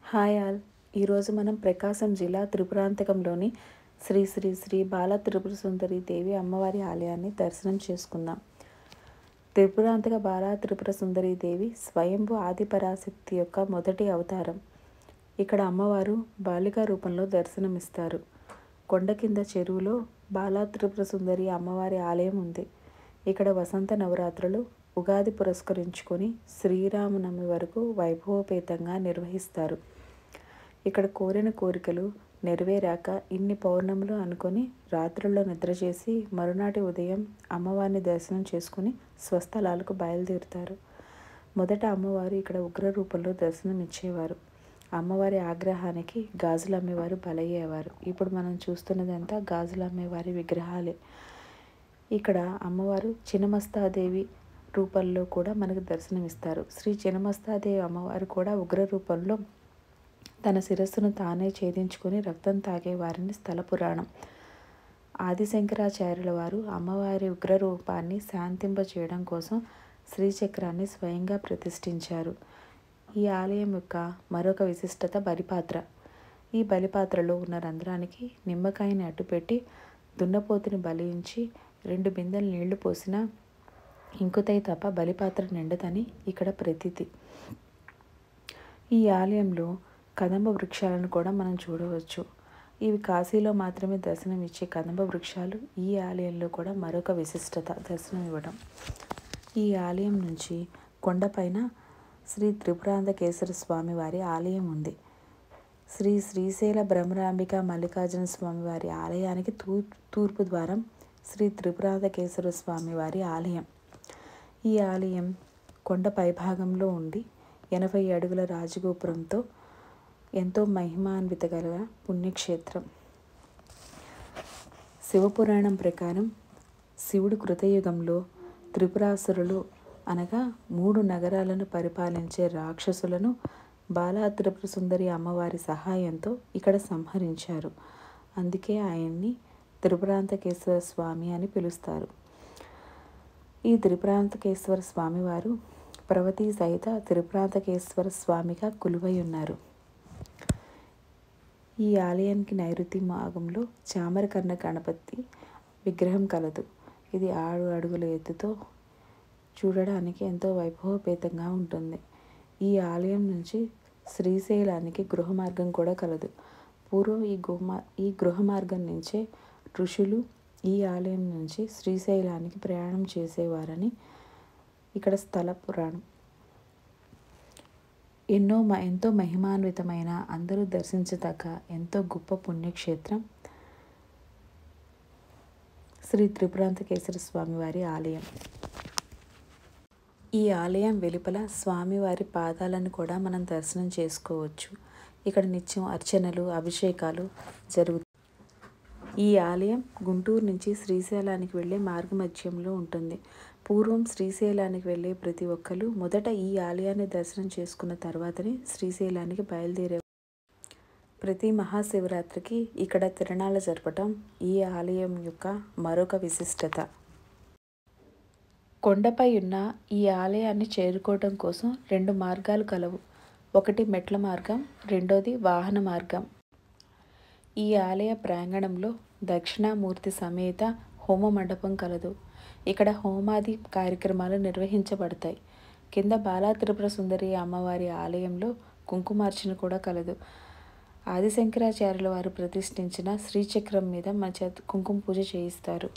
Hi all. ఈరోజు మనం ప్రకాశం జిల్లా త్రిపురాంతకంలోని శ్రీ శ్రీ శ్రీ బాల త్రిపుర సుందరి దేవి అమ్మవారి ఆలయాన్ని దర్శనం చేసుకుందాం. త్రిపురాంతక బాల త్రిపుర సుందరి దేవి స్వయంభూ ఆదిపరాశక్తి యొక్క మొదటి అవతారం. ఇక్కడ అమ్మవారు బాలికా రూపంలో దర్శనమిస్తారు. కొండ కింద చెరువులో బాల త్రిపుర సుందరి అమ్మవారి ఆలయం ఉంది. ఇక్కడ వసంత నవరాత్రులు, ఉగాది పురస్కరించుకొని శ్రీరామనవమి వరకు వైభవోపేతంగా నిర్వహిస్తారు. ఇక్కడ కోరిన కోరికలు నెరవేరాక ఇన్ని పౌర్ణములు అనుకొని రాత్రుల్లో నిద్ర చేసి మరునాటి ఉదయం అమ్మవారిని దర్శనం చేసుకుని స్వస్థలాలకు బయలుదేరుతారు. మొదట అమ్మవారు ఇక్కడ ఉగ్ర రూపంలో దర్శనం ఇచ్చేవారు. అమ్మవారి ఆగ్రహానికి గాజులు అమ్మేవారు బలయ్యేవారు. ఇప్పుడు మనం చూస్తున్నదంతా గాజులు అమ్మేవారి విగ్రహాలే. ఇక్కడ అమ్మవారు చినమస్తాదేవి రూపంలో కూడా మనకు దర్శనమిస్తారు. శ్రీ చినమస్తాదేవి అమ్మవారు కూడా ఉగ్ర రూపంలో తన శిరస్సును తానే ఛేదించుకొని రక్తం తాగే వారిని స్థల పురాణం. ఆదిశంకరాచార్యుల వారు అమ్మవారి ఉగ్ర రూపాన్ని శాంతింపచేయడం కోసం శ్రీచక్రాన్ని స్వయంగా ప్రతిష్ఠించారు. ఈ ఆలయం యొక్క మరొక విశిష్టత బలిపాత్ర. ఈ బలిపాత్రలో ఉన్న రంధ్రానికి నిమ్మకాయని అడ్డుపెట్టి దున్నపోతుని బలించి 2 బిందెలు నీళ్లు పోసినా ఇంకుతాయి తప్ప బలిపాత్ర నిండదని ఇక్కడ ప్రతీతి. ఈ ఆలయంలో కదంబ వృక్షాలను కూడా మనం చూడవచ్చు. ఇవి కాశీలో మాత్రమే దర్శనం ఇచ్చే కదంబ వృక్షాలు ఈ ఆలయంలో కూడా మరొక విశిష్టత దర్శనం ఇవ్వడం. ఈ ఆలయం నుంచి కొండపైన శ్రీ త్రిపురాంతకేశ్వర స్వామి వారి ఆలయం ఉంది. శ్రీ శ్రీశైల భ్రమరాంబిక మల్లికార్జున స్వామి వారి ఆలయానికి తూర్పు ద్వారం శ్రీ త్రిపురాంతకేశ్వర స్వామి వారి ఆలయం. ఈ ఆలయం కొండ పైభాగంలో ఉండి 80 అడుగుల రాజగోపురంతో ఎంతో మహిమాన్విత గల పుణ్యక్షేత్రం. శివపురాణం ప్రకారం శివుడు కృతయుగంలో త్రిపురాసురులు అనగా 3 నగరాలను పరిపాలించే రాక్షసులను బాలా త్రిపుర సుందరి అమ్మవారి సహాయంతో ఇక్కడ సంహరించారు. అందుకే ఆయన్ని త్రిపురాంతకేశ్వర స్వామి అని పిలుస్తారు. ఈ త్రిపురాంతకేశ్వర స్వామివారు ప్రవతి సహిత త్రిపురాంతకేశ్వర స్వామిగా కొలువై ఉన్నారు. ఈ ఆలయానికి నైరుతి భాగంలో చామరకర్ణ గణపతి విగ్రహం కలదు. ఇది 6 అడుగుల ఎత్తుతో చూడడానికి ఎంతో వైభవపేతంగా ఉంటుంది. ఈ ఆలయం నుంచి శ్రీశైలానికి గృహ మార్గం కూడా కలదు. పూర్వం ఈ గృహ మార్గం నుంచే ఋషులు ఈ ఆలయం నుంచి శ్రీశైలానికి ప్రయాణం చేసేవారని ఇక్కడ స్థల పురాణం. ఎంతో మహిమాన్వితమైన, అందరూ దర్శించదగ్గ ఎంతో గొప్ప పుణ్యక్షేత్రం శ్రీ త్రిపురాంతకేశ్వర స్వామివారి ఆలయం. ఈ ఆలయం వెలుపల స్వామివారి పాదాలను కూడా మనం దర్శనం చేసుకోవచ్చు. ఇక్కడ నిత్యం అర్చనలు, అభిషేకాలు జరుగుతాయి. ఈ ఆలయం గుంటూరు నుంచి శ్రీశైలానికి వెళ్ళే మార్గమధ్యంలో ఉంటుంది. పూర్వం శ్రీశైలానికి వెళ్ళే ప్రతి ఒక్కరు మొదట ఈ ఆలయాన్ని దర్శనం చేసుకున్న తర్వాతనే శ్రీశైలానికి బయలుదేరే. ప్రతి మహాశివరాత్రికి ఇక్కడ తిరణాలు జరపటం ఈ ఆలయం యొక్క మరొక విశిష్టత. కొండపై ఉన్న ఈ ఆలయాన్ని చేరుకోవడం కోసం 2 మార్గాలు కలవు. ఒకటి మెట్ల మార్గం, రెండోది వాహన మార్గం. ఈ ఆలయ ప్రాంగణంలో దక్షిణామూర్తి సమేత హోమ మండపం కలదు. ఇక్కడ హోమాది కార్యక్రమాలు నిర్వహించబడతాయి. కింద బాలా త్రిపుర సుందరి అమ్మవారి ఆలయంలో కుంకుమార్చన కూడా కలదు. ఆదిశంకరాచార్యుల వారు ప్రతిష్ఠించిన శ్రీచక్రం మీద మన చేత కుంకుమ పూజ చేయిస్తారు.